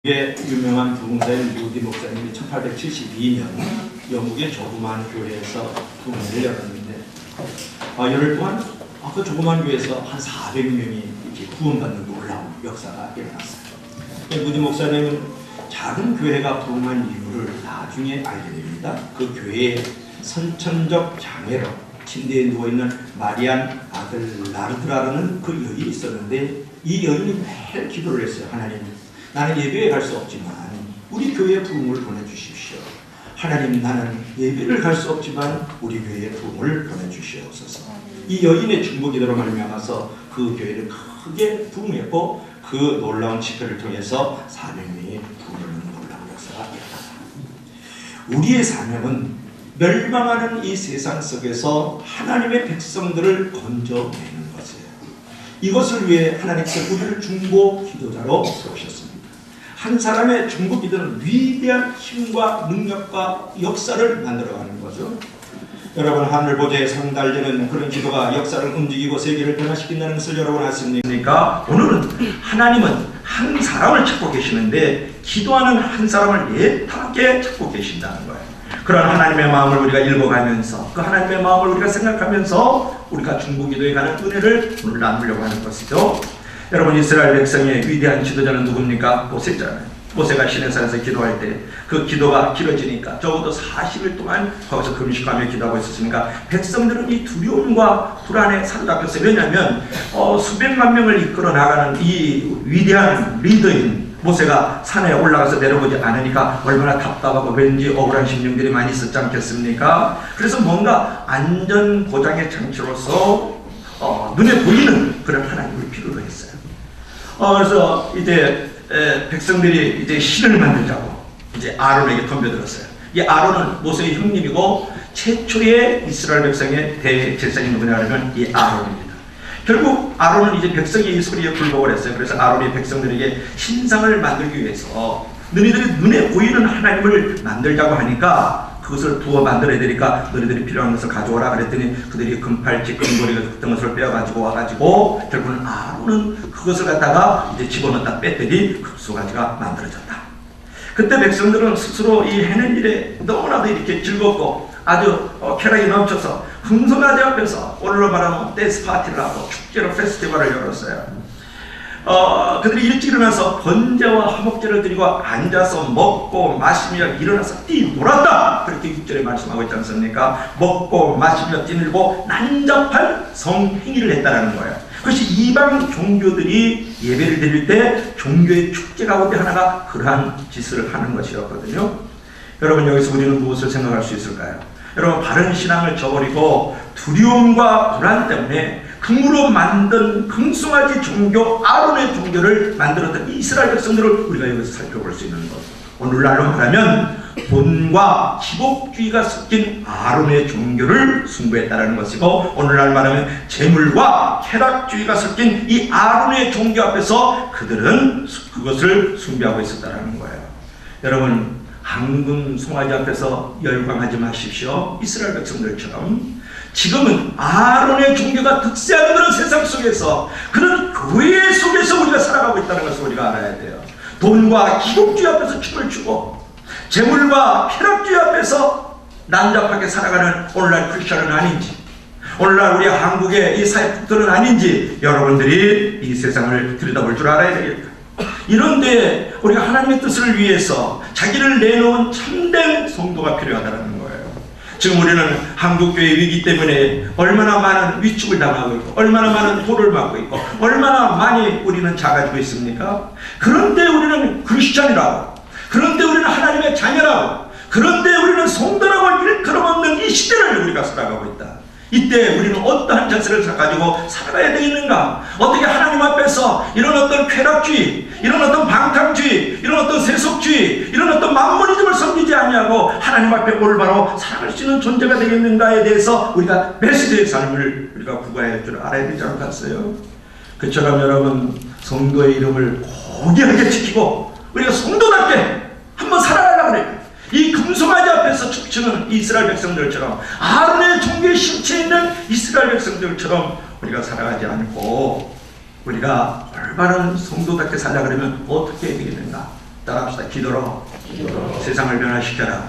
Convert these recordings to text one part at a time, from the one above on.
이게 유명한 부흥사인 루디 목사님이 1872년 영국의 조그만 교회에서 부흥회를 열었는데 열흘 동안 그 조그만 교회에서 한 400명이 이렇게 구원받는 놀라운 역사가 일어났어요. 루디 목사님은 작은 교회가 부흥한 이유를 나중에 알게 됩니다. 그 교회에 선천적 장애로 침대에 누워있는 마리안 아들 나르드라는 그 여인이 있었는데 이 여인이 매일 기도를 했어요. 하나님, 나는 예배에 갈 수 없지만 우리 교회에 부흥을 보내주십시오. 하나님, 나는 예배를 갈 수 없지만 우리 교회에 부흥을 보내주시옵소서. 이 여인의 중보기도로 말미암아서 그 교회를 크게 부흥했고 그 놀라운 집회를 통해서 400명이 부흥하는 놀라운 역사가 일어났다. 우리의 사명은 멸망하는 이 세상 속에서 하나님의 백성들을 건져내는 것이에요. 이것을 위해 하나님께서 우리를 중보 기도자로 세우셨습니다. 한 사람의 중보 기도는 위대한 힘과 능력과 역사를 만들어가는 거죠. 여러분, 하늘 보좌에 상달되는 그런 기도가 역사를 움직이고 세계를 변화시킨다는 것을 여러분 아십니까? 오늘은 하나님은 한 사람을 찾고 계시는데 기도하는 한 사람을 애타게 찾고 계신다는 거예요. 그런 하나님의 마음을 우리가 읽어가면서 그 하나님의 마음을 우리가 생각하면서 우리가 중보기도에 가는 은혜를 오늘 나누려고 하는 것이죠. 여러분, 이스라엘 백성의 위대한 지도자는 누굽니까? 모세잖아요. 모세가 시내산에서 기도할 때 그 기도가 길어지니까 적어도 40일 동안 거기서 금식하며 기도하고 있었으니까 백성들은 이 두려움과 불안에 사로잡혔어요. 왜냐하면 수백만 명을 이끌어 나가는 이 위대한 리더인 모세가 산에 올라가서 내려보지 않으니까 얼마나 답답하고 왠지 억울한 심령들이 많이 있었지 않겠습니까? 그래서 뭔가 안전보장의 장치로서 눈에 보이는 그런 하나님을 필요로 했어요. 그래서 이제 백성들이 이제 신을 만들자고 이제 아론에게 덤벼들었어요. 이 아론은 모세의 형님이고 최초의 이스라엘 백성의 대제사장이 누구냐 하면 이 아론입니다. 결국 아론은 이제 백성의 이 소리에 굴복을 했어요. 그래서 아론이 백성들에게 신상을 만들기 위해서 너희들이 눈에 보이는 하나님을 만들자고 하니까 그것을 부어 만들어야 되니까 너희들이 필요한 것을 가져오라 그랬더니 그들이 금팔찌, 금고리 같은 것을 빼어가지고 와가지고 결국은 아론은 그것을 갖다가 이제 집어넣었다 뺐더니 금송아지가 만들어졌다. 그때 백성들은 스스로 이 해낸 일에 너무나도 이렇게 즐겁고 아주 쾌락이 넘쳐서 금송아지 앞에서 오늘로 말하면 댄스 파티를 하고 축제로 페스티벌을 열었어요. 그들이 일찍 일어나서 번제와 화목제를 드리고 앉아서 먹고 마시며 일어나서 뛰놀았다. 그렇게 6절에 말씀하고 있지 않습니까? 먹고 마시며 뛰놀고 난잡한 성행위를 했다는 거예요. 그것이 이방 종교들이 예배를 드릴 때 종교의 축제 가운데 하나가 그러한 짓을 하는 것이었거든요. 여러분, 여기서 우리는 무엇을 생각할 수 있을까요? 여러분, 바른 신앙을 저버리고 두려움과 불안 때문에 금으로 만든 금송아지 종교, 아론의 종교를 만들었던 이스라엘 백성들을 우리가 여기서 살펴볼 수 있는 것. 오늘날로 말하면 돈과 기복주의가 섞인 아론의 종교를 숭배했다는 것이고, 오늘날 말하면 재물과 쾌락주의가 섞인 이 아론의 종교 앞에서 그들은 그것을 숭배하고 있었다는 거예요. 여러분, 황금 송아지 앞에서 열광하지 마십시오. 이스라엘 백성들처럼 지금은 아론의 종교가 득세하는 그런 세상 속에서, 그런 교회 속에서 우리가 살아가고 있다는 것을 우리가 알아야 돼요. 돈과 기복주의 앞에서 춤을 추고 재물과 쾌락주의 앞에서 난잡하게 살아가는 오늘날 크리스천은 아닌지, 오늘날 우리 한국의 이 사회폭들은 아닌지 여러분들이 이 세상을 들여다볼 줄 알아야 되겠다. 이런데 우리가 하나님의 뜻을 위해서 자기를 내놓은 참된 성도가 필요하다는 거예요. 지금 우리는 한국교회 위기 때문에 얼마나 많은 위축을 당하고 있고 얼마나 많은 토를 맞고 있고 얼마나 많이 우리는 작아지고 있습니까? 그런데 우리는 크리스천이라고, 그런데 우리는 하나님의 자녀라고, 그런데 우리는 성도라고 일컬어먹는 이 시대를 우리가 살아가고 있다. 이때 우리는 어떠한 자세를 가지고 살아가야 되겠는가? 어떻게 하나님 앞에서 이런 어떤 쾌락주의, 이런 어떤 방탕주의, 이런 어떤 세속주의, 이런 어떤 만모니즘을 섬기지 아니하고 하나님 앞에 올바로 살아갈 수 있는 존재가 되겠는가에 대해서 우리가 메시지의 삶을 우리가 구가해야 할 줄 알아야 되지 않겠어요? 그처럼 여러분, 성도의 이름을 고귀하게 지키고 우리가 성도답게 한번 살아가려고 그래요. 이 금송아지 앞에서 춤추는 이스라엘 백성들처럼, 아론의 종교에 심취해 있는 이스라엘 백성들처럼 우리가 살아가지 않고 우리가 올바른 성도답게 살려고 하면 어떻게 해야 되겠는가? 따라합시다. 기도로 세상을 변화시켜라.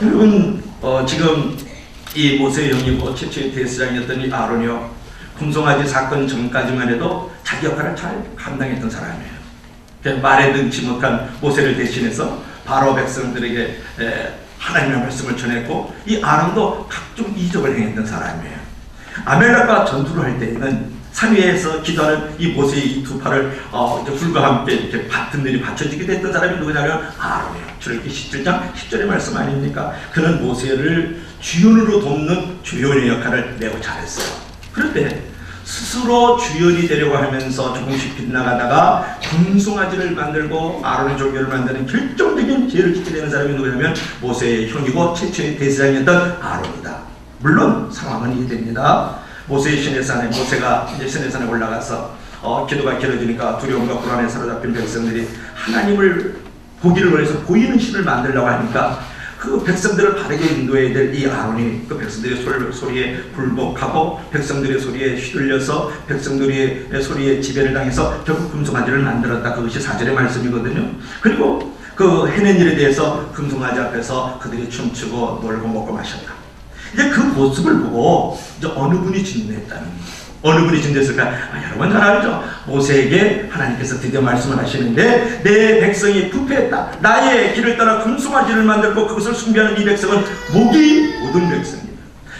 여러분 지금 이 모세의 형이고 최초의 대제사장이었던 이 아론이요, 금송아지 사건 전까지만 해도 자기 역할을 잘 감당했던 사람이에요. 말에 능치 못한 모세를 대신해서 바로 백성들에게 하나님의 말씀을 전했고, 이 아론도 각종 이적을 행했던 사람이에요. 아멜렉과 전투를 할 때에는 산 위에서 기도하는 이 모세의 이 두 팔을 불과 함께 이렇게 받든들이 받쳐지게 됐던 사람이 누구냐면 아론이에요. 출애굽기 17장 10절의 말씀 아닙니까? 그는 모세를 주연으로 돕는 주연의 역할을 매우 잘했어요. 그런데 스스로 주연이 되려고 하면서 조금씩 빗나가다가 금송아지를 만들고 아론의 종교를 만드는 결정적인 죄를 짓게 되는 사람이 누구냐면 모세의 형이고 최초의 대제사장이었던 아론이다. 물론 상황은 이해됩니다. 모세의 시내산에, 모세가 이제 시내산에 올라가서 기도가 길어지니까 두려움과 불안에 사로잡힌 백성들이 하나님을 보기를 원해서 보이는 신을 만들려고 하니까 그 백성들을 바르게 인도해야 될 이 아론이 그 백성들의 소리에 굴복하고 백성들의 소리에 휘둘려서 백성들의 소리에 지배를 당해서 결국 금송아지를 만들었다. 그것이 4절의 말씀이거든요. 그리고 그 해낸 일에 대해서 금송아지 앞에서 그들이 춤추고 놀고 먹고 마셨다. 이제 그 모습을 보고 이제 어느 분이 진노했다는 거예요. 어느 분이 진노했을까? 여러분 잘 알죠? 모세에게 하나님께서 드디어 말씀을 하시는데, 내 백성이 부패했다. 나의 길을 따라 금송아지를 만들고 그것을 숭배하는 이 백성은 목이 모든 백성이다.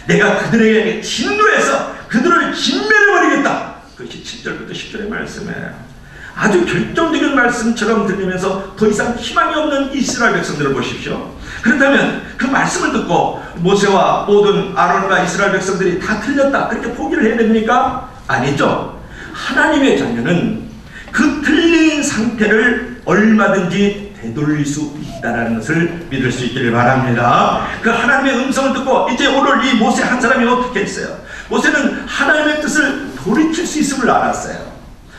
내가 그들에게 진노해서 그들을 진멸해버리겠다. 그것이 7절부터 10절의 말씀이에요. 아주 결정적인 말씀처럼 들리면서 더 이상 희망이 없는 이스라엘 백성들을 보십시오. 그렇다면 그 말씀을 듣고 모세와 모든 아론과 이스라엘 백성들이 다 틀렸다, 그렇게 포기를 해야 됩니까? 아니죠. 하나님의 자녀는 그 틀린 상태를 얼마든지 되돌릴 수 있다는 것을 믿을 수 있기를 바랍니다. 그 하나님의 음성을 듣고 이제 오늘 이 모세 한 사람이 어떻게 했어요? 모세는 하나님의 뜻을 돌이킬 수 있음을 알았어요.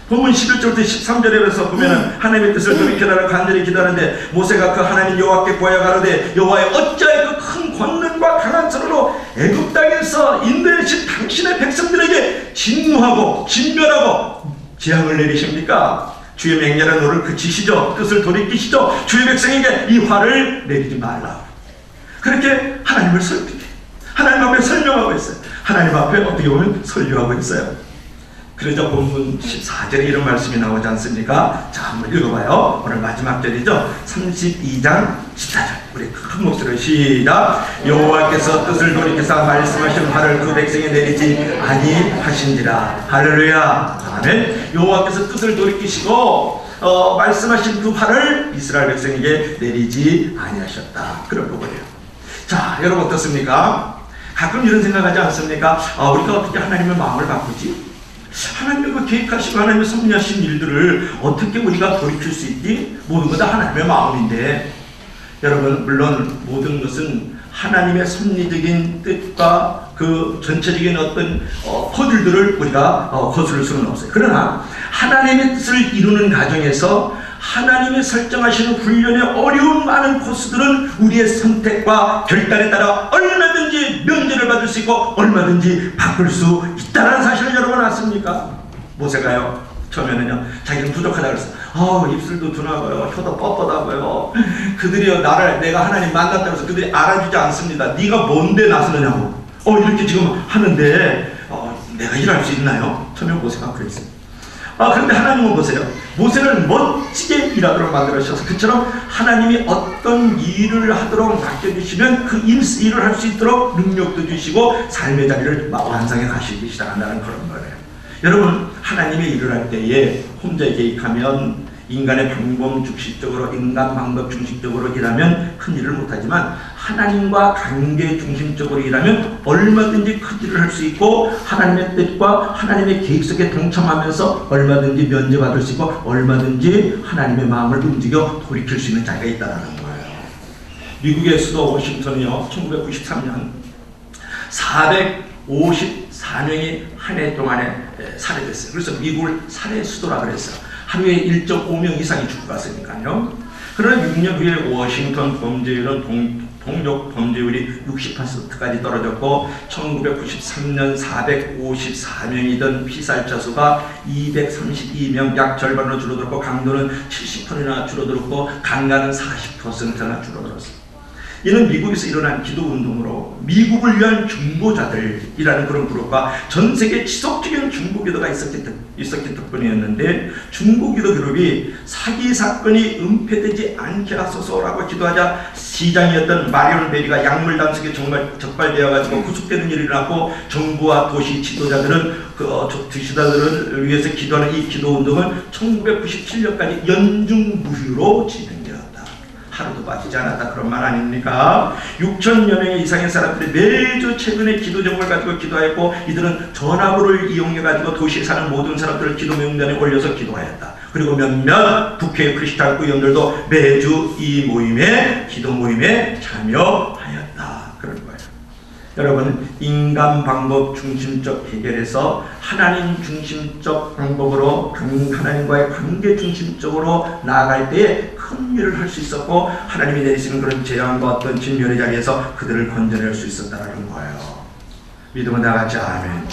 본문 11절부터 13절에서 보면은 하나님의 뜻을 돌이켜달라고 간절히 기도하는데, 모세가 그 하나님 여호와께 구하여 가로되, 여호와여 어찌하여 그 큰 권능과 강한 손으로 애굽 땅에서 인도하신 당신의 백성들에게 진노하고 진멸하고 재앙을 내리십니까? 주의 맹렬한 노를 그치시죠. 뜻을 돌이키시죠. 주의 백성에게 이 화를 내리지 말라. 그렇게 하나님을 설득해, 하나님 앞에 설명하고 있어요. 하나님 앞에 어떻게 보면 설교하고 있어요. 그러자 본문 14절에 이런 말씀이 나오지 않습니까? 자, 한번 읽어봐요. 오늘 마지막 절이죠. 32장 14절. 우리 큰 목소리로 시작. 여호와께서 뜻을 돌이켜서 말씀하신 화를 그 백성에 내리지 아니하신지라. 할렐루야. 아멘. 여호와께서 뜻을 돌이키시고 말씀하신 그 화를 이스라엘 백성에게 내리지 아니하셨다. 그런 부분이에요. 자, 여러분 어떻습니까? 가끔 이런 생각하지 않습니까? 우리가 어떻게 하나님의 마음을 바꾸지? 하나님의 계획하시고 하나님의 섭리하신 일들을 어떻게 우리가 돌이킬 수 있지? 모든 것 다 하나님의 마음인데, 여러분 물론 모든 것은 하나님의 섭리적인 뜻과 그 전체적인 어떤 퍼즐들을 우리가 거스를 수는 없어요. 그러나 하나님의 뜻을 이루는 과정에서 하나님의 설정하시는 훈련의 어려운 많은 코스들은 우리의 선택과 결단에 따라 얼마든지 면제를 받을 수 있고 얼마든지 바꿀 수 있다는 사실을 여러분 아십니까? 모세가요, 처음에는요, 자기는 부족하다고 그랬어요. 입술도 둔하고요, 혀도 뻣뻣하고요, 그들이요, 내가 하나님 만났다고 해서 그들이 알아주지 않습니다. 네가 뭔데 나서느냐고 이렇게 지금 하는데 내가 일할 수 있나요? 처음에 모세가 그랬어요. 그런데 하나님은 보세요. 모세를 멋지게 일하도록 만들어주셔서 그처럼 하나님이 어떤 일을 하도록 맡겨주시면 그 일을 할 수 있도록 능력도 주시고 삶의 자리를 완성해 가시기 시작한다는 그런 거예요. 여러분, 하나님의 일을 할 때에 혼자 개입하면, 인간의 방법 중심적으로, 인간 방법 중심적으로 일하면 큰 일을 못하지만, 하나님과 관계 중심적으로 일하면 얼마든지 큰 일을 할 수 있고, 하나님의 뜻과 하나님의 계획 속에 동참하면서 얼마든지 면제받을 수 있고, 얼마든지 하나님의 마음을 움직여 돌이킬 수 있는 자리가 있다는 거예요. 미국의 수도 워싱턴이요, 1993년 454명이 한 해 동안에 살해됐어요. 그래서 미국을 살해 수도라 그랬어요. 하루에 1.5명 이상이 죽고 갔으니까요. 그러나 6년 후에 워싱턴 범죄율은 동력 범죄율이 60%까지 떨어졌고 1993년 454명이던 피살자 수가 232명, 약 절반으로 줄어들었고 강도는 70%나 줄어들었고 강간은 40%나 줄어들었습니다. 이는 미국에서 일어난 기도운동으로 미국을 위한 중보자들이라는 그런 그룹과 전 세계 지속적인 중보기도가 있었기 덕분이었는데, 중보기도 그룹이 사기 사건이 은폐되지 않게 하소서라고 기도하자 시장이었던 마리온 베리가 약물 단속에 정말 적발되어가지고 구속되는 일이 일어났고, 정부와 도시 지도자들을 위해서 기도하는 이 기도운동은 1997년까지 연중무휴로 진행되었다. 하루도 빠지지 않았다, 그런 말 아닙니까? 6천여 명의 이상의 사람들이 매주 최근에 기도 제목을 가지고 기도하였고, 이들은 전화부를 이용해가지고 도시에 사는 모든 사람들을 기도 명단에 올려서 기도하였다. 그리고 몇몇 국회 크리스탈 의원들도 매주 이 기도 모임에 참여하였다, 그런 거예요. 여러분, 인간 방법 중심적 해결에서 하나님 중심적 방법으로 하나님과의 관계 중심적으로 나아갈 때에 큰 일을 할 수 있었고, 하나님이 내리시는 그런 재앙과 어떤 진멸의 자리에서 그들을 건져낼 수 있었다는 거예요. 믿음은 다 같이 아멘.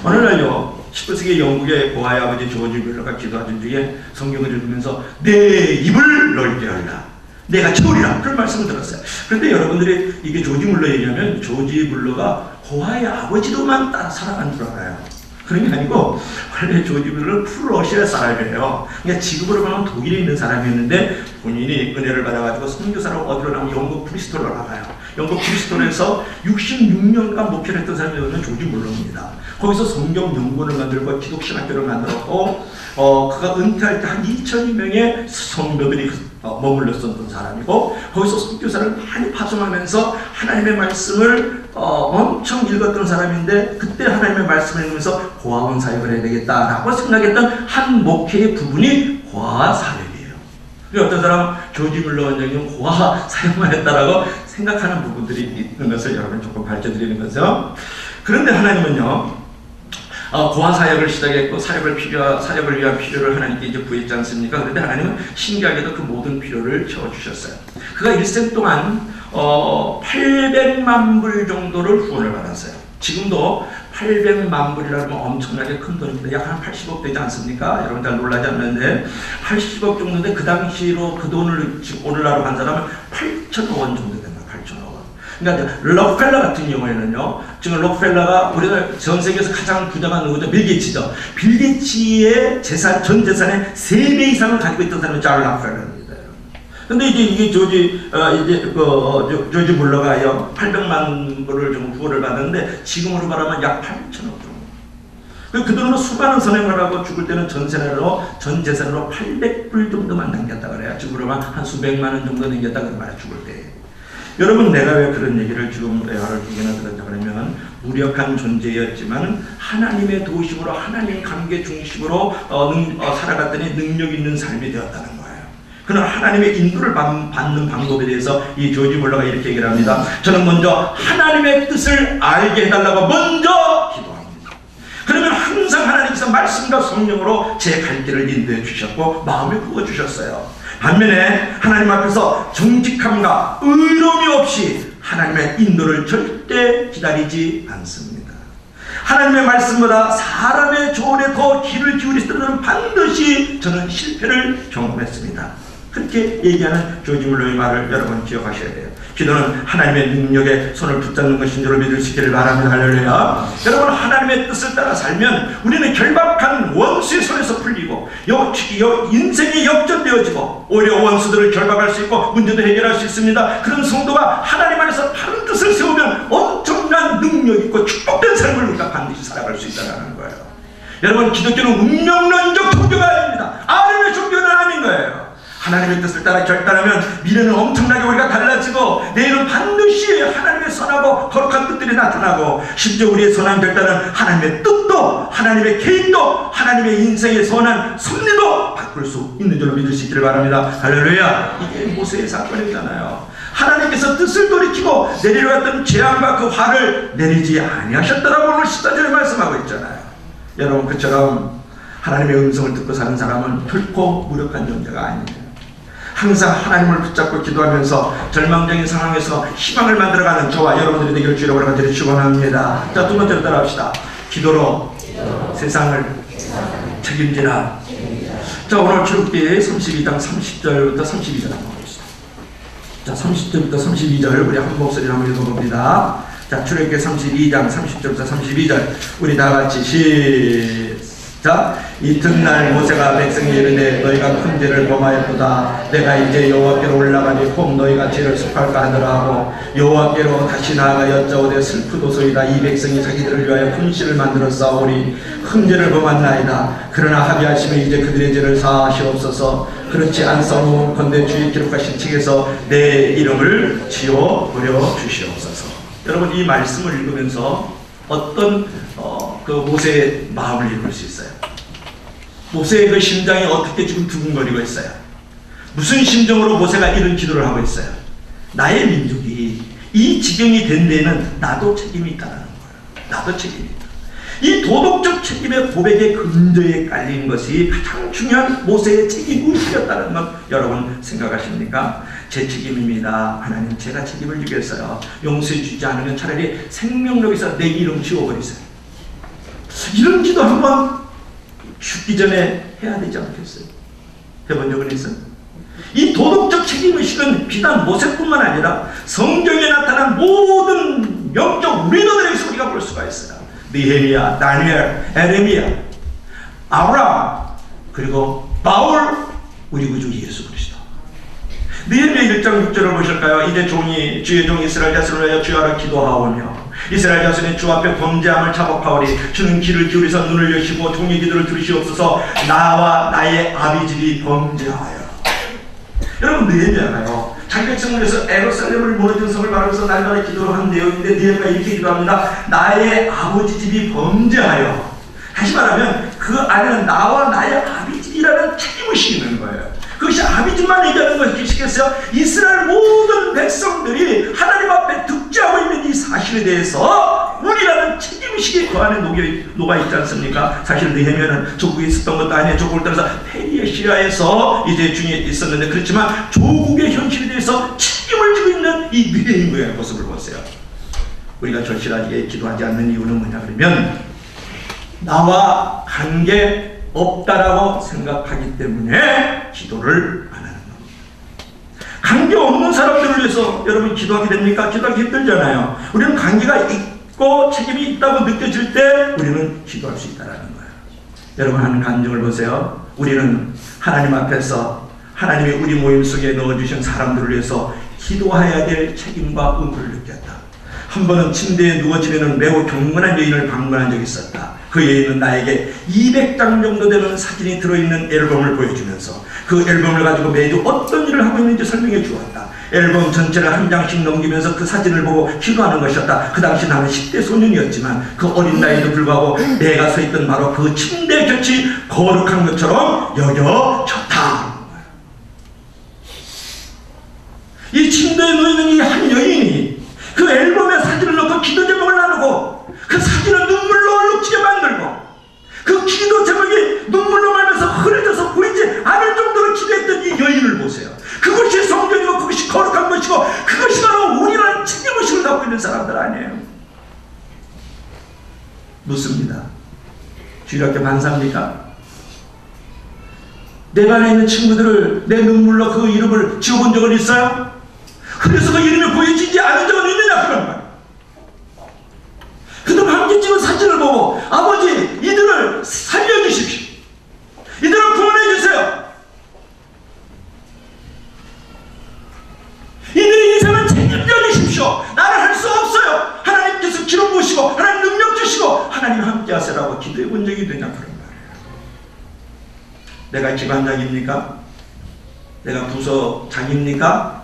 오늘날요, 19세기 영국의 고아의 아버지 조지 뮬러가 기도하던 중에 성경을 읽으면서 내 입을 넓게 하라, 내가 채우리라, 그런 말씀을 들었어요. 그런데 여러분들이 이게 조지 뮬러 얘기하면 조지 뮬러가 고아의 아버지로만 따라 살아간 줄 알아요. 그런 게 아니고 원래 조지 뮬러는 프러시아 사람이에요. 그러니까 지금으로 보면 독일에 있는 사람이었는데 본인이 은혜를 받아가지고 선교사로 어디로 나오면 영국 브리스톨로 나가요. 영국 브리스톨에서 66년간 목회를 했던 사람이 조지 뮬러입니다. 거기서 성경 연구원을 만들고 기독신학교를 만들었고, 그가 은퇴할 때 한 2,000명의 성도들이 머물렀었던 사람이고, 거기서 선교사를 많이 파송하면서 하나님의 말씀을 엄청 읽었던 사람인데, 그때 하나님의 말씀을 읽으면서 고아원 사역을 해야 되겠다라고 생각했던 한 목회의 부분이 고아 사역이에요. 어떤 사람은 조지 뮬러 원장님 고아 사역만 했다라고 생각하는 부분들이 있는 것을 여러분 조금 밝혀드리는 거죠. 그런데 하나님은요, 고아 사역을 시작했고 사역을 위한 필요를 하나님께 이제 구했지 않습니까? 그런데 하나님은 신기하게도 그 모든 필요를 채워주셨어요. 그가 일생 동안 800만 불 정도를 후원을 받았어요. 지금도 800만 불이라면 엄청나게 큰 돈입니다. 약 한 80억 되지 않습니까? 여러분 잘 놀라지 않는데 80억 정도인데, 그 당시로 그 돈을 지금 오늘날로 한 사람은 8천억 원 정도 됩니다. 8천억 원. 그러니까 록펠러 같은 경우에는요, 지금 록펠러가 우리나라 전 세계에서 가장 부자가 누구죠? 빌 게이츠죠. 빌 게이츠의 전 재산의 3배 이상을 가지고 있던 사람이 잘 록펠러입니다. 근데 이게 조지 뮬러가요, 800만 불을 좀 후원을 받았는데 지금으로 말하면 약 8천억 정도. 그 돈으로 수많은 선행을 하고 죽을 때는 전 재산으로 800불 정도만 남겼다 그래요. 지금으로 말하면 한 수백만 원 정도 남겼다 그래 말이야, 죽을 때. 여러분, 내가 왜 그런 얘기를 지금 대화를 두 개나 들었냐 그러면, 무력한 존재였지만 하나님의 도우심으로 하나님 관계 중심으로 살아갔더니 능력 있는 삶이 되었다는 거예요. 그는 하나님의 인도를 받는 방법에 대해서 이 조지 뮬러가 이렇게 얘기를 합니다. 저는 먼저 하나님의 뜻을 알게 해달라고 먼저 기도합니다. 그러면 항상 하나님께서 말씀과 성령으로 제 갈 길을 인도해 주셨고 마음에 부어주셨어요. 반면에 하나님 앞에서 정직함과 의로움이 없이 하나님의 인도를 절대 기다리지 않습니다. 하나님의 말씀보다 사람의 조언에 더 귀를 기울일 때는 반드시 저는 실패를 경험했습니다. 그렇게 얘기하는 조지 뮬러의 말을 여러분 기억하셔야 돼요. 기도는 하나님의 능력에 손을 붙잡는 것인 줄 믿을 수 있기를 바랍니다. 할렐루야. 여러분, 하나님의 뜻을 따라 살면 우리는 결박한 원수의 손에서 풀리고 인생이 역전되어지고 오히려 원수들을 결박할 수 있고 문제도 해결할 수 있습니다. 그런 성도가 하나님 안에서 다른 뜻을 세우면 엄청난 능력 있고 축복된 삶을 우리가 반드시 살아갈 수 있다는 거예요. 여러분, 기독교는 운명론적 종교가 아닙니다. 아름의 종교는 아닌 거예요. 하나님의 뜻을 따라 결단하면 미래는 엄청나게 우리가 달라지고 내일은 반드시 하나님의 선하고 거룩한 뜻들이 나타나고, 심지어 우리의 선한 결단은 하나님의 뜻도 하나님의 계획도 하나님의 인생의 선한 섭리도 바꿀 수 있는 줄로 믿을 수 있기를 바랍니다. 할렐루야. 이게 모세의 사건이잖아요. 하나님께서 뜻을 돌이키고 내리려 했던 재앙과 그 화를 내리지 아니하셨더라고 오늘 14절에 말씀하고 있잖아요. 여러분, 그처럼 하나님의 음성을 듣고 사는 사람은 결코 무력한 존재가 아닙니다. 항상 하나님을 붙잡고 기도하면서 절망적인 상황에서 희망을 만들어가는 저와 여러분들이 되기를 주님으로 간절히 축원합니다. 자, 두 번째로 따라합시다. 기도로 세상을 책임지라. 자, 오늘 출애굽기 32장 30절부터 32절 한번 보겠습니다. 자, 30절부터 32절 우리 한 목소리로 한번 읽어봅니다. 자, 출애굽기 32장 30절부터 32절 우리 다 같이 시작. 이튿날 모세가 백성에 이르되 너희가 큰 죄를 범하였도다. 내가 이제 여호와께로 올라가니 혹 너희가 죄를 속할까 하더라 하고 여호와께로 다시 나아가 여짜오되 슬프도소이다. 이 백성이 자기들을 위하여 분실을 만들어 싸우리 큰 죄를 범한나이다. 그러나 합의하시면 이제 그들의 죄를 사하시옵소서. 그렇지 않사오면 건대 주의 기록하신 책에서 내 이름을 지워버려 주시옵소서. 여러분, 이 말씀을 읽으면서 어떤 그 모세의 마음을 읽을 수 있어요. 모세의 그 심장이 어떻게 지금 두근거리고 있어요. 무슨 심정으로 모세가 이런 기도를 하고 있어요. 나의 민족이 이 지경이 된 데에는 나도 책임이 있다는 거예요. 나도 책임이 있다. 이 도덕적 책임의 고백의 근저에 깔린 것이 가장 중요한 모세의 책임의식이었다는 것 여러분 생각하십니까? 제 책임입니다. 하나님, 제가 책임을 지겠어요. 용서해 주지 않으면 차라리 생명력에서 내 이름 지워버리세요. 이런 기도 한번 죽기 전에 해야 되지 않겠어요? 해본 적은 있어요? 이 도덕적 책임의식은 비단 모세뿐만 아니라 성경에 나타난 모든 영적 리더들에게서 우리가 볼 수가 있어요. 느헤미야, 다니엘, 에레미야, 아브라함, 그리고 바울, 우리 구주 예수 그리스도. 느헤미야 1장 6절을 보실까요? 이제 주의 종 이스라엘 자손을 위하여 주야로 기도하오며 이스라엘 자손이 주 앞에 범죄함을 자복하오리. 주는 귀를 기울이서 눈을 여시고 종의 기도를 들으시옵소서. 나와 나의 아비집이 범죄하여. 여러분, 느헤미야가요, 자기 백성을 위해서 예루살렘을 무너진 성을 바라면서 날마다 기도를 하는 내용인데 느헤미야가 이렇게 기도합니다. 나의 아버지 집이 범죄하여. 다시 말하면 그 안에는 나와 나의 아비집이라는 책임의식이 있는 거예요. 그것이 아비집만 얘기하는 것이겠어요? 이스라엘 모든 백성들이 하나님 앞에 득죄하고 있는 이 사실에 대해서 우리라는 책임의식이 그 안에 녹아있지 않습니까? 사실 느헤미야는 조국에 있었던 것도 아니에요. 조국을 따라서 페르시아에서 이제 중에 있었는데, 그렇지만 조국의 현실에 대해서 책임을 지고 있는 이 느헤미야의 모습을 보세요. 우리가 절실하게 기도하지 않는 이유는 뭐냐 그러면 나와 관계 없다라고 생각하기 때문에 기도를 안 하는 겁니다. 관계없는 사람들을 위해서 여러분 기도하게 됩니까? 기도하기 힘들잖아요. 우리는 관계가 있고 책임이 있다고 느껴질 때 우리는 기도할 수 있다는 거예요. 여러분, 하는 감정을 보세요. 우리는 하나님 앞에서 하나님이 우리 모임 속에 넣어주신 사람들을 위해서 기도해야 될 책임과 의무를 느꼈다. 한 번은 침대에 누워 지내는 매우 경건한 여인을 방문한 적이 있었다. 그 여인은 나에게 200장 정도 되는 사진이 들어있는 앨범을 보여주면서 그 앨범을 가지고 매주 어떤 일을 하고 있는지 설명해 주었다. 앨범 전체를 한 장씩 넘기면서 그 사진을 보고 기도하는 것이었다. 그 당시 나는 10대 소년이었지만 그 어린 나이에도 불구하고 내가 서 있던 바로 그 침대 곁이 거룩한 것처럼 여겨졌다. 이 침대에 누워있는 이 한 여인이 그 앨범에 사진을 넣고 기도 제목을 나누고 그 사진을 눈물로 얼룩지게 만들고 그 기도 제목이 눈물로 말면서 흐려져서 보이지 않을 정도로 기도했던 이 여인을 보세요. 그것이 성경이고 그것이 거룩한 것이고 그것이 바로 우리라는 책임의식을 갖고 있는 사람들 아니에요. 묻습니다. 주일학교 반사입니까? 내 반에 있는 친구들을 내 눈물로 그 이름을 지어본 적은 있어요? 그래서 그 이름이 보여지지 않은 적은 있느냐 그런 거예요. 그들 함께 찍은 사진을 보고 아버지 이들을 살려주십시오. 이들을 구원해주세요. 이들의 인생을 책임져 주십시오. 나는 할 수 없어요. 하나님께서 기름 부으시고 하나님 능력 주시고 하나님 함께 하세요라고 기도해 본 적이 되냐 그런 말이에요. 내가 기관장입니까? 내가 부서장입니까?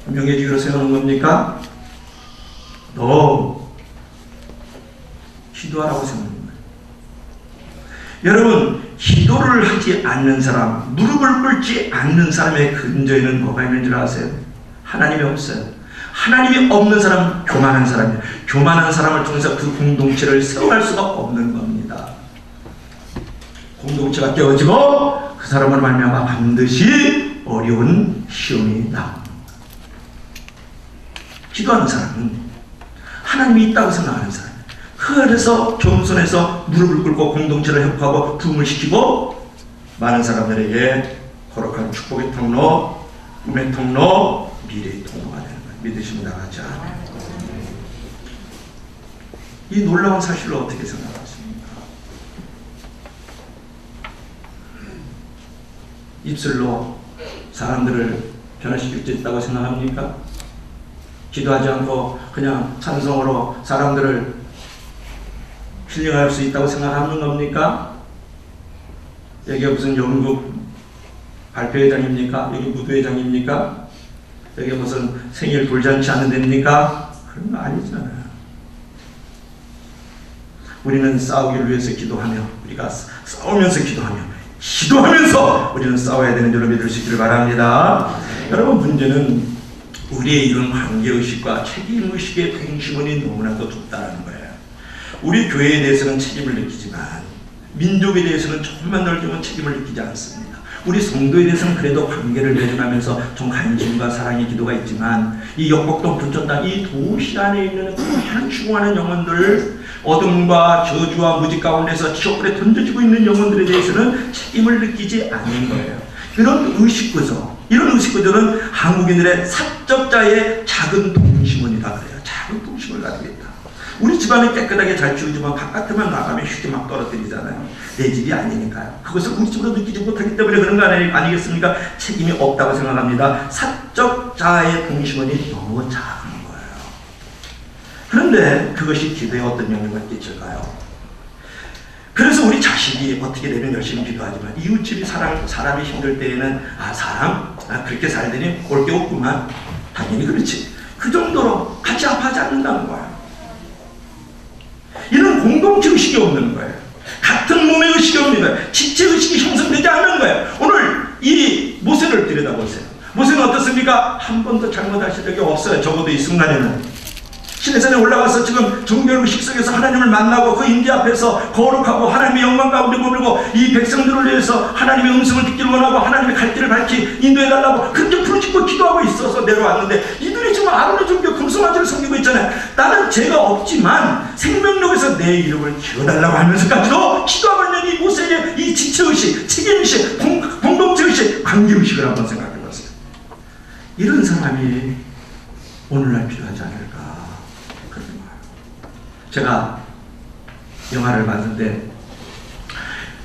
명예직으로 세우는 겁니까? 너 기도하라고 세우는 거예요. 여러분, 기도를 하지 않는 사람, 무릎을 꿇지 않는 사람의 근저에는 뭐가 있는 줄 아세요? 하나님이 없어요. 하나님이 없는 사람은 교만한 사람이에요. 교만한 사람을 통해서 그 공동체를 세워갈 수가 없는 겁니다. 공동체가 깨어지고 그 사람을 말미암아 반드시 어려운 시험이 나옵니다. 기도하는 사람은 하나님이 있다고 생각하는 사람. 그래서 겸손해서 무릎을 꿇고 공동체를 회복하고 부흥을 시키고 많은 사람들에게 거룩한 축복의 통로, 꿈의 통로, 미래의 통로가 되는 거예요. 믿으시면 나가자. 이 놀라운 사실을 어떻게 생각하십니까? 입술로 사람들을 변화시킬 수 있다고 생각합니까? 기도하지 않고 그냥 찬송으로 사람들을 힐링할 수 있다고 생각하는 겁니까? 여기가 무슨 연극 발표회장입니까? 여기 무도회장입니까? 여기 무슨 생일 돌잔치 하는 데입니까? 그런 거 아니잖아요. 우리는 싸우기를 위해서 기도하며, 우리가 싸우면서 기도하면서 우리는 싸워야 되는 줄로 믿을 수 있기를 바랍니다. 여러분, 문제는 우리의 이런 관계의식과 책임의식의 동심원이 너무나도 좁다는 거예요. 우리 교회에 대해서는 책임을 느끼지만 민족에 대해서는 조금만 넓으면 책임을 느끼지 않습니다. 우리 성도에 대해서는 그래도 관계를 맺어가면서 좀 관심과 사랑의 기도가 있지만 이 역곡동 부천당 이 도시 안에 있는 그냥 추구하는 영혼들, 어둠과 저주와 무지 가운데서 지옥불에 던져지고 있는 영혼들에 대해서는 책임을 느끼지 않는 거예요. 이런 의식구들은 한국인들의 사적자의 작은 동심원이다 그래요. 작은 동심을 가지고 있다. 우리 집안은 깨끗하게 잘 치우지만 바깥에만 나가면 휴지 막 떨어뜨리잖아요. 내 집이 아니니까요. 그것을 우리 집으로 느끼지 못하기 때문에 그런 거 아니겠습니까? 책임이 없다고 생각합니다. 사적자의 동심원이 너무 작은 거예요. 그런데 그것이 기도에 어떤 영향을 끼칠까요? 그래서 우리 자식이 어떻게 되면 열심히 기도하지만 이웃집이 사람이 힘들 때에는 그렇게 살더니 올 게 없구만. 당연히 그렇지. 그 정도로 같이 아파하지 않는다는 거예요. 이런 공동체 의식이 없는 거예요. 같은 몸의 의식이 없는 거예요. 지체 의식이 형성되지 않는 거예요. 오늘 이 모세를 들여다보세요. 모세는 어떻습니까? 한 번도 잘못하신 적이 없어요. 적어도 이 순간에는. 시내산에 올라가서 지금 종교의식 속에서 하나님을 만나고 그 임재 앞에서 거룩하고 하나님의 영광 가운데 머물고 이 백성들을 위해서 하나님의 음성을 듣기를 원하고 하나님의 갈 길을 밝히 인도해달라고 그렇게 부르짖고 기도하고 있어서 내려왔는데 이들이 지금 아론의 종교 금송아지를 섬기고 있잖아요. 나는 죄가 없지만 생명력에서 내 이름을 지어달라고 하면서까지도 기도하고 있는 이 모세의 이 지체의식, 책임의식, 공동체의식, 관계의식을 한번 생각해보세요. 이런 사람이 오늘날 필요하지 않을까. 제가 영화를 봤는데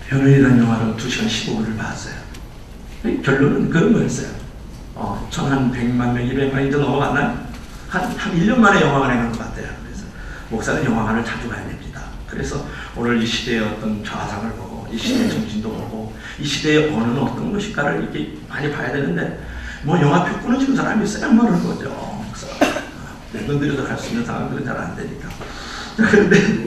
변호인이라는 영화를 2시간 15분을 봤어요. 결론은 그런 거였어요. 1,100만 명, 200만 이제 넘어갔나요? 한 1년 만에 영화관에 간 것 같아요. 그래서 목사는 영화관을 자주 가야 됩니다. 그래서 오늘 이 시대의 어떤 좌상을 보고 이 시대의 정신도 보고 이 시대의 언어는 어떤 것일까를 이렇게 많이 봐야 되는데 뭐 영화표 끊어지는 사람이 있어야 말하는 거죠. 내 돈 들여서 갈 수 있는 상황들은 잘 안 되니까. 그런데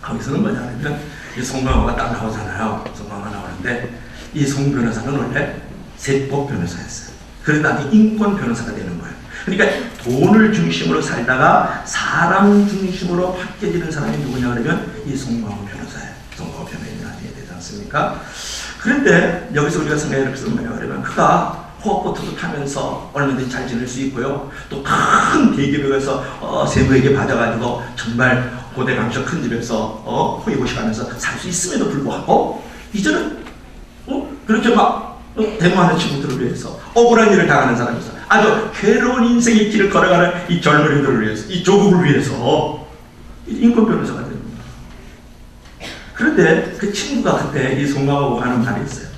거기서는 뭐냐면 이 송강호가 딱 나오잖아요. 송강호가 나오는데 이 송 변호사는 원래 세법 변호사였어요. 그러다 인권 변호사가 되는 거예요. 그러니까 돈을 중심으로 살다가 사람 중심으로 바뀌어지는 사람이 누구냐 그러면 이 송강호 변호사예요. 송강호 변호인이 나중에 되지 않습니까? 그런데 여기서 우리가 생각해 볼 뭐냐 그러면 그가 호흡보트도 타면서 얼마든지 잘 지낼 수 있고요. 또 큰 대기업에 가서 세부에게 받아가지고 정말 고대 강서 큰 집에서 호의고시 가면서 살 수 있음에도 불구하고 이제는 그렇게 막 데모하는 친구들을 위해서 억울한 일을 당하는 사람이 있어. 아주 괴로운 인생의 길을 걸어가는 이 젊은이들을 위해서, 이 조국을 위해서 인권 변호사가 되는 거예요. 그런데 그 친구가 그때 이 송강호가 하는 말이 있어요.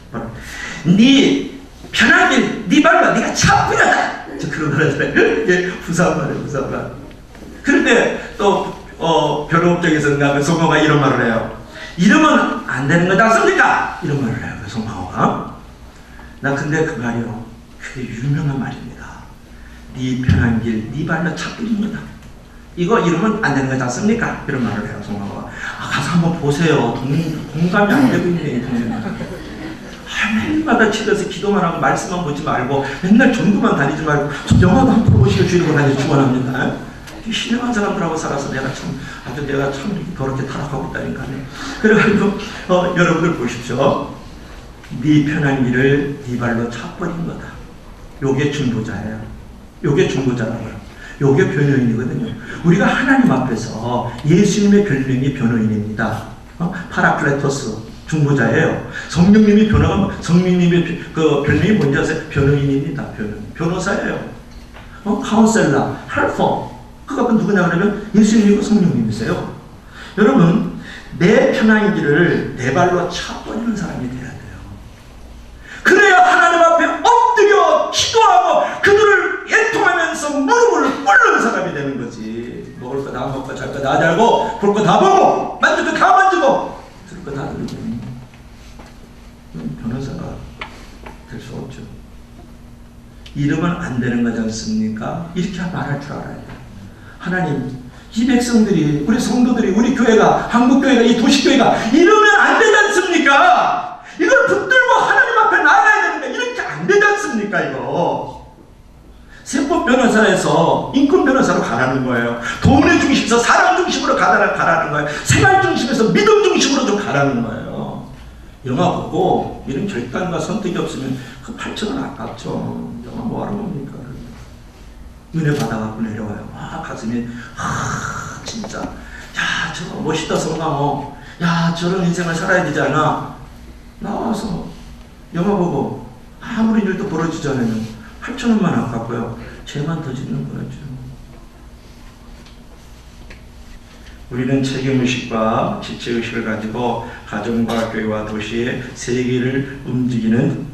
네 편한 길, 네 발로 네가 참 부렸다. 그런 말 하잖아요. 이게 부산 말이에요, 부산 말. 그런데 또 변호업적에서는 송강호가 이런 말을 해요. 이러면 안 되는 거지 않습니까? 이런 말을 해요, 송강호가. 나 근데 그 말이요, 그게 유명한 말입니다. 네 편한 길, 네 발로 차 뿌린 거다. 이거 이러면 안 되는 거지 않습니까? 이런 말을 해요, 송강호가. 가서 한번 보세요. 공감이 안 되고 있네. 매일마다 집에서 기도만 하고 말씀만 보지 말고 맨날 전도만 다니지 말고 좀 영화도 한 번 보시고 주려고 다니지 축원합니다. 신령한 사람들하고 살아서 내가 참 더럽게 타락하고 있다니까요. 그래가지고 여러분들 보십시오. 네 편한 길을 네 발로 차버린 거다. 요게 중보자예요. 요게 중보자라고요. 요게 변호인이거든요. 우리가 하나님 앞에서 예수님의 별명이 변호인입니다. 파라클레토스 중보자예요. 성령님이 성령님의 그 별명이 뭔지 아세요? 변호인입니다. 변호사예요. 카운셀러, 헬퍼. 그가 누구냐 그러면 예수님이고 성령님이세요. 여러분, 내 편한 길을 내 발로 차버리는 사람이 돼야 돼요. 그래야 하나님 앞에 엎드려 기도하고 그들을 애통하면서 무릎을 꿇는 사람이 되는 거지. 먹을 거 다 먹고 잘 거 다 잘고 볼 거 다 보고 만질 거 다 만지고 들을 거 다 들고 변호사가 될 수 없죠. 이러면 안 되는 거지 않습니까? 이렇게 말할 줄 알아야 돼요. 하나님, 이 백성들이, 우리 성도들이, 우리 교회가, 한국교회가, 이 도시교회가 이러면 안 되지 않습니까? 이걸 붙들고 하나님 앞에 나가야 되는데 이렇게 안 되지 않습니까? 이거 세법 변호사에서 인권 변호사로 가라는 거예요. 돈의 중심에서 사람 중심으로 가라는 거예요. 생활 중심에서 믿음 중심으로 좀 가라는 거예요. 영화 보고 이런 결단과 선택이 없으면 그 8,000원 아깝죠. 영화 뭐하러 봅니까? 은혜 받아갖고 내려와요. 가슴이 진짜 야 저거 멋있다 성강호. 야 저런 인생을 살아야 되지 않아? 나와서 영화 보고 아무리 일도 벌어지지 않으면 8,000원만 아깝고요. 죄만 더 짓는 거죠. 우리는 책임의식과 지체의식을 가지고 가정과 교회와 도시의 세계를 움직이는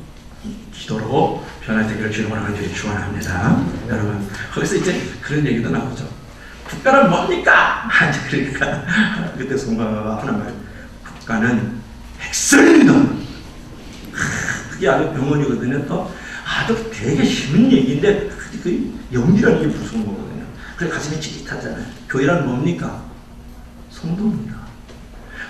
기도로 변화되기를 주님을 간절히 축원합니다. 여러분, 거기서 이제 그런 얘기도 나오죠. 국가는 뭡니까? 그러니까 그때 성경가 하는 말, 국가는 백성입니다. 그게 아주 병원이거든요. 또 아주 되게 쉬운 얘기인데 그 연기라는 게 무서운 거거든요. 그래 가슴이 찌릿하잖아요. 교회란 뭡니까? 성도입니다.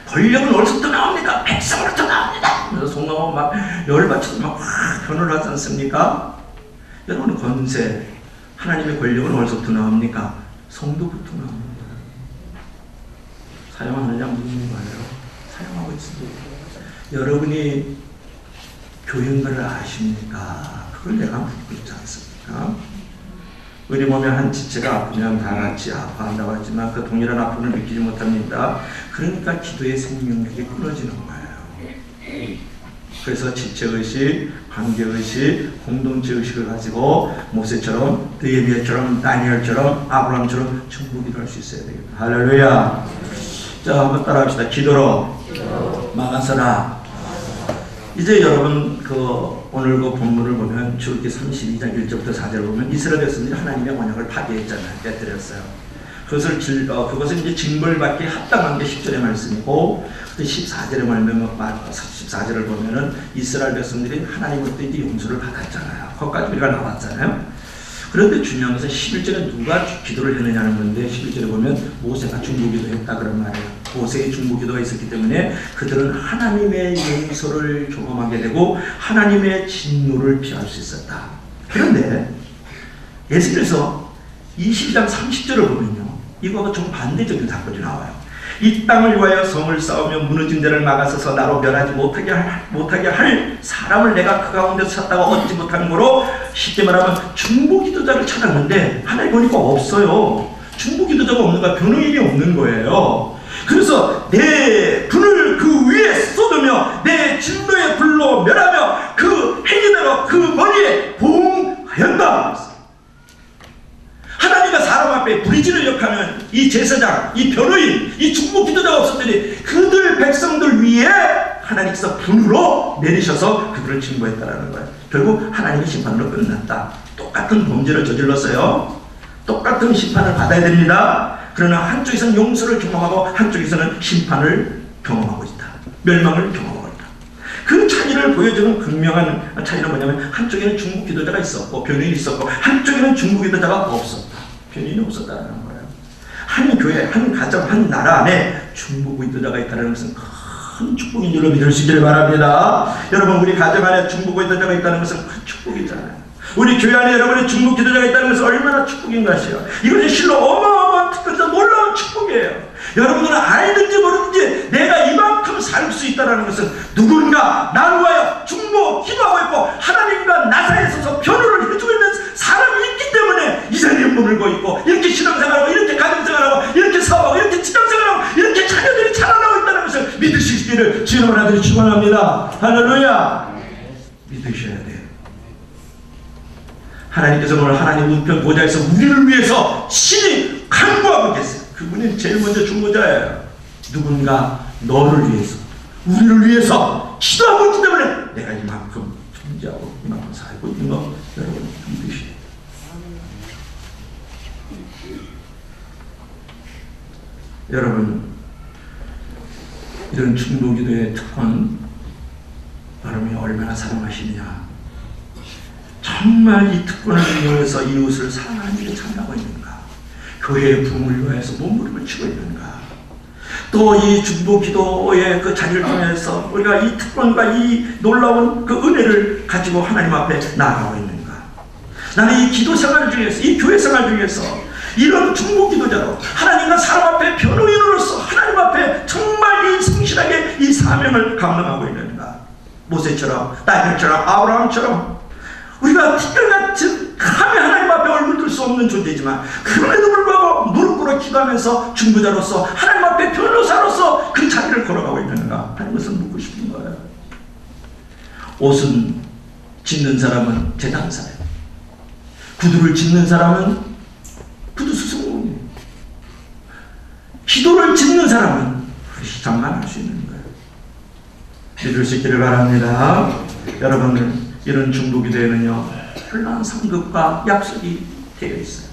권력은 어디서부터 나옵니까? 백성으로부터 나옵니다. 그래서 성도가 막 열받쳐서 막 변호를 하지 않습니까? 여러분, 권세, 하나님의 권력은 어디서부터 나옵니까? 성도부터 나옵니다. 사용하느냐 묻는 거예요. 사용하고 있습니다. 여러분이 교회인 걸 아십니까? 그걸 내가 묻고 있지 않습니까? 우리 몸에 한 지체가 아프면 다 같이 아파한다고 하지만 그 동일한 아픔을 느끼지 못합니다. 그러니까 기도의 생명력이 끊어지는 거예요. 그래서 지체의식, 관계의식, 공동체의식을 가지고 모세처럼, 느헤미야처럼, 다니엘처럼, 아브라함처럼 천국기도 할 수 있어야 되겠다. 할렐루야. 자, 한번 따라합시다. 기도로 막아서라. 이제 여러분 오늘 그 본문을 보면 출애굽기 32장 1절부터 4절을 보면 이스라엘 백성들이 하나님의 언약을 파괴했잖아요. 깨뜨렸어요. 그것은 이제 징벌받기 합당한 게 10절의 말씀이고 14절을 보면은 이스라엘 백성들이 하나님으로부터 이제 용서를 받았잖아요. 거기까지 우리가 나왔잖아요. 그런데 중요한 것은 11절에 누가 기도를 했느냐는 건데 11절에 보면 모세가 중보기도 했다 그런 말이에요. 모세의 중보기도가 있었기 때문에 그들은 하나님의 용서를 경험하게 되고 하나님의 진노를 피할 수 있었다. 그런데 예수께서 22장 30절을 보면요. 이거하고 좀 반대적인 사건이 나와요. 이 땅을 위하여 성을 쌓으며 무너진 데를 막아서서 나로 멸하지 못하게 할 사람을 내가 그 가운데서 찾다가 얻지 못한 거로 쉽게 말하면 중보기도자를 찾았는데 하나님 보니까 없어요. 중보기도자가 없는 거야. 변호인이 없는 거예요. 그래서 내 분을 그 위에 쏟으며 내 진노의 불로 멸하며 그 행위대로 그 머리에 보응하였다. 하나님과 사람 앞에 불의지를 역하면 이 제사장, 이 변호인, 이 중보기도자가 없었더니 그들 백성들 위에 하나님께서 분으로 내리셔서 그들을 징벌했다라는 거예요. 결국 하나님의 심판으로 끝났다. 똑같은 범죄를 저질렀어요. 똑같은 심판을 받아야 됩니다. 그러나 한쪽에서는 용서를 경험하고 한쪽에서는 심판을 경험하고 있다. 멸망을 경험하고 있다. 그 차이를 보여주는 극명한 차이는 뭐냐면 한쪽에는 중보기도자가 있었고 변호인이 있었고 한쪽에는 중보기도자가 없었다. 변호인이 없었다는 거예요. 한 교회, 한 가정, 한 나라 안에 중보기도자가 있다는 것은 큰 축복인 줄로 믿을 수 있기를 바랍니다. 여러분, 우리 가정 안에 중보기도자가 있다는 것은 큰 축복이잖아요. 우리 교회 안에 여러분의 중보기도자가 있다는 것은 얼마나 축복인 것이요. 이것이 실로 어마어마한 특별한 놀라운 축복이에요. 여러분들은 알든지 모르든지 내가 이만큼 살 수 있다는 것은 누군가 나를 위하여 중보 기도하고 있고 하나님과 나 사이에 서서 변호를 해주고 있는 사람이 있기 때문에 이 자리에 머물고 있고 이렇게 신앙생활하고 이렇게 가정생활하고 이렇게 사업하고 이렇게 직장생활하고 이렇게 자녀들이 자라나고 있다는 것을 믿으시기를 주님의 아들이 축원합니다. 할렐루야. 믿으셔야 돼요. 하나님께서 오늘 하나님 우편 보좌에서 우리를 위해서 신이 간구하고 계세요. 그분이 제일 먼저 중보자예요. 누군가 너를 위해서 우리를 위해서 기도하고 있기 때문에 내가 이만큼 존재하고 이만큼 살고 있는 거 여러분 믿으시오. 여러분 이런 중보기도의 특권 여러분이 얼마나 사랑하시느냐. 정말 이 특권을 이용해서 이웃을 사랑하는 일에 참여하고 있는가. 교회의 부흥을 위해서 몸부림을 치고 있는가. 또 이 중보기도의 그 자리를 통해서 우리가 이 특권과 이 놀라운 그 은혜를 가지고 하나님 앞에 나아가고 있는가. 나는 이 기도 생활 중에서 이 교회 생활 중에서 이런 중보기도자로 하나님과 사람 앞에 변호인으로서 하나님 앞에 정말 이 성실하게 이 사명을 감당하고 있는가. 모세처럼 다윗처럼 아브라함처럼 우리가 티끌같이 감히 하나님 앞에 얼굴 들 수 없는 존재지만 그럼에도 불구하고 무릎 꿇어 기도하면서 중보자로서 하나님 앞에 변호사로서 그 자리를 걸어가고 있는가 하는 것을 묻고 싶은 거예요. 옷은 짓는 사람은 제당사예요. 구두를 짓는 사람은 구두 수송공이에요. 기도를 짓는 사람은 시장만 할 수 있는 거예요. 믿을 수 있기를 바랍니다. 여러분 이런 중보기도에는요 놀라운 상급과 약속이 되어 있어요.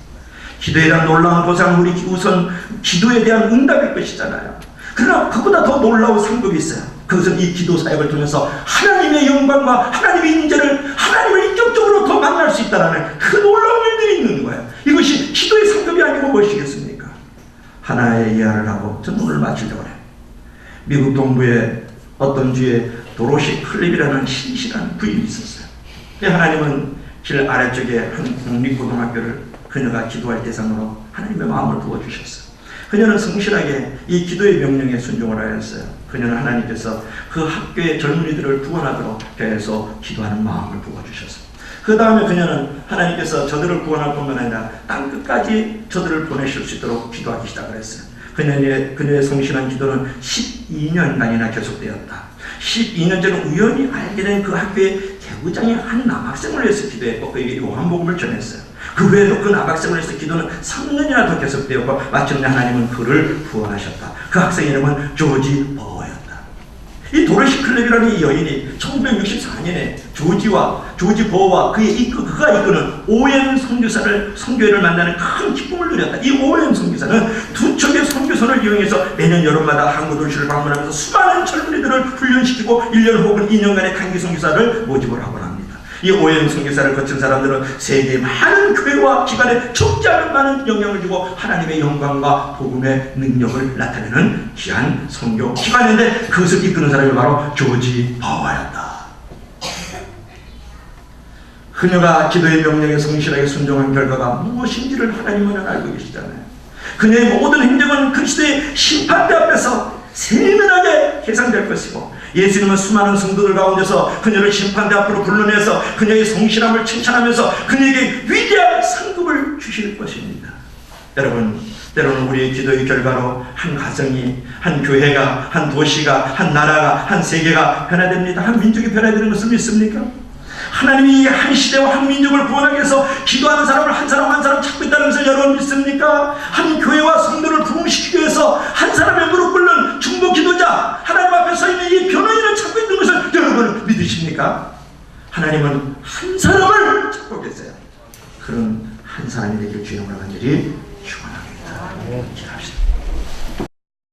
기도에란 놀라운 보상, 우리 우선 기도에 대한 응답일 것이잖아요. 그러나 그보다 더 놀라운 상급이 있어요. 그것은 이 기도 사역을 통해서 하나님의 영광과 하나님의 인재를 하나님을 인격적으로 더 만날 수 있다는 그 놀라운 일들이 있는 거예요. 이것이 기도의 상급이 아니고 무엇이겠습니까? 하나의 이야기를 하고 저는 오늘 마치려고 해요. 미국 동부에 어떤 주에 도로시 클립이라는 신실한 부인이 있었어요. 하나님은 길 아래쪽에 한 공립고등학교를 그녀가 기도할 대상으로 하나님의 마음을 부어주셨어요. 그녀는 성실하게 이 기도의 명령에 순종을 하였어요. 그녀는 하나님께서 그 학교의 젊은이들을 구원하도록 계속 기도하는 마음을 부어주셨어요. 그 다음에 그녀는 하나님께서 저들을 구원할 뿐만 아니라 땅끝까지 저들을 보내실 수 있도록 기도하기 시작을 했어요. 그녀의 성실한 기도는 12년간이나 계속되었다. 12년 전 우연히 알게 된 그 학교의 개구장의 한 남학생을 위해서 기도했고 그에게 요한복음을 전했어요. 그 외에도 그 남학생을 위해서 기도는 3년이나 더 계속되었고 마침내 하나님은 그를 구원하셨다. 그 학생 이름은 조지 버워였다. 이 도로시 클랩이라는 이 여인이 1964년에 조지 버워와 그가 이끄는 오웬 선교회를 만나는 큰 기쁨을 누렸다. 이 오웬 선교사는 두 척의 선교선을 이용해서 매년 여름마다 항구 도시를 방문하면서 수많은 젊은이들을 훈련시키고 1년 혹은 2년간의 단기 선교사를 모집을 하곤 합니다. 이 오웬 선교사를 거친 사람들은 세계의 많은 교회와 기관에 적지 않은 많은 영향을 주고 하나님의 영광과 복음의 능력을 나타내는 귀한 선교 기관인데 그것을 이끄는 사람이 바로 조지 버워였다. 그녀가 기도의 명령에 성실하게 순종한 결과가 무엇인지를 하나님은 알고 계시잖아요. 그녀의 모든 행정은 그리스도의 심판대 앞에서 세밀하게 계산될 것이고 예수님은 수많은 성도들 가운데서 그녀를 심판대 앞으로 불러내서 그녀의 성실함을 칭찬하면서 그녀에게 위대한 상급을 주실 것입니다. 여러분 때로는 우리의 기도의 결과로 한 가정이, 한 교회가, 한 도시가, 한 나라가, 한 세계가 변화됩니다. 한 민족이 변화되는 것을 믿습니까? 하나님이 한 시대와 한 민족을 구원하기 위해서 기도하는 사람을 한 사람 한 사람 찾고 있다는 것을 여러분 믿습니까? 한 교회와 성도를 부흥시키기 위해서 한 사람의 무릎 꿇는 중보 기도자, 하나님 앞에 서 있는 이 변호인을 찾고 있는 것을 여러분 믿으십니까? 하나님은 한 사람을 찾고 계세요. 그런 한 사람이 되길 주님으로 간절히 축원합니다. 기도합시다.